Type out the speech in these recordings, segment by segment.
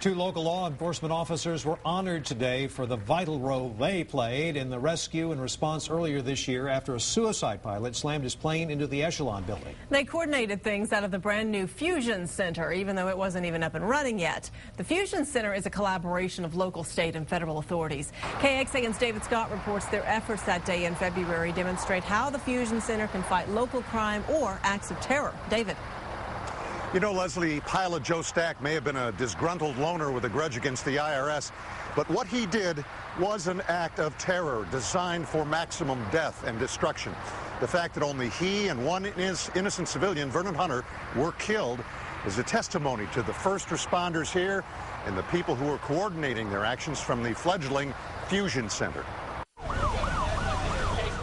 Two local law enforcement officers were honored today for the vital role they played in the rescue and response earlier this year after a suicide pilot slammed his plane into the Echelon Building. They coordinated things out of the brand new Fusion Center, even though it wasn't even up and running yet. The Fusion Center is a collaboration of local, state, and federal authorities. KXAN's David Scott reports their efforts that day in February demonstrate how the Fusion Center can fight local crime or acts of terror. David. You know, Leslie, pilot Joe Stack may have been a disgruntled loner with a grudge against the IRS, but what he did was an act of terror designed for maximum death and destruction. The fact that only he and one innocent civilian, Vernon Hunter, were killed is a testimony to the first responders here and the people who are coordinating their actions from the fledgling Fusion Center.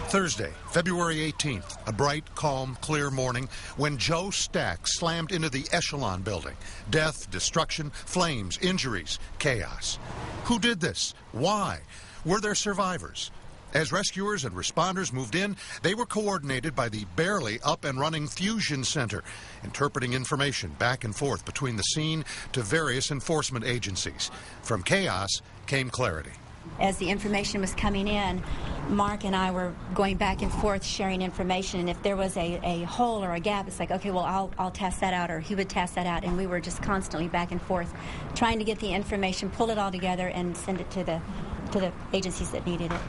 Thursday, February 18th, a bright, calm, clear morning when Joe Stack slammed into the Echelon Building. Death, destruction, flames, injuries, chaos. Who did this? Why? Were there survivors? As rescuers and responders moved in, they were coordinated by the barely up and running Fusion Center, interpreting information back and forth between the scene to various enforcement agencies. From chaos came clarity. As the information was coming in, Mark and I were going back and forth sharing information, and if there was a hole or a gap, it's like, okay, well, I'll test that out, or he would test that out, and we were just constantly back and forth trying to get the information, pull it all together, and send it to the agencies that needed it.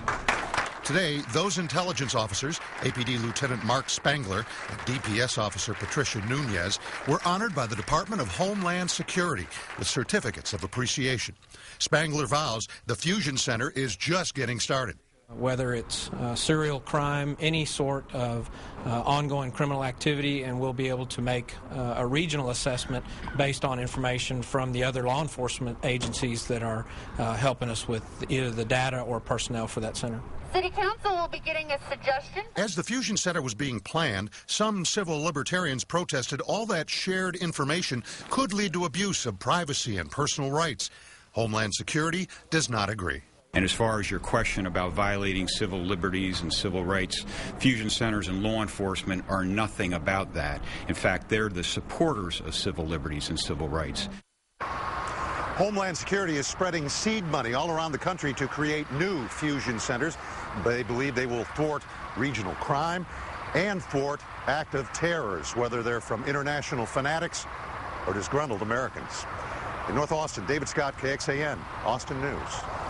Today, those intelligence officers, APD Lieutenant Mark Spangler and DPS Officer Patricia Nunez, were honored by the Department of Homeland Security with certificates of appreciation. Spangler vows the Fusion Center is just getting started. Whether it's serial crime, any sort of ongoing criminal activity, and we'll be able to make a regional assessment based on information from the other law enforcement agencies that are helping us with either the data or personnel for that center. City Council will be getting a suggestion. As the Fusion Center was being planned, some civil libertarians protested all that shared information could lead to abuse of privacy and personal rights. Homeland Security does not agree. And as far as your question about violating civil liberties and civil rights, Fusion Centers and law enforcement are nothing about that. In fact, they're the supporters of civil liberties and civil rights. Homeland Security is spreading seed money all around the country to create new Fusion Centers. They believe they will thwart regional crime and thwart active terrors, whether they're from international fanatics or disgruntled Americans. In North Austin, David Scott, KXAN, Austin News.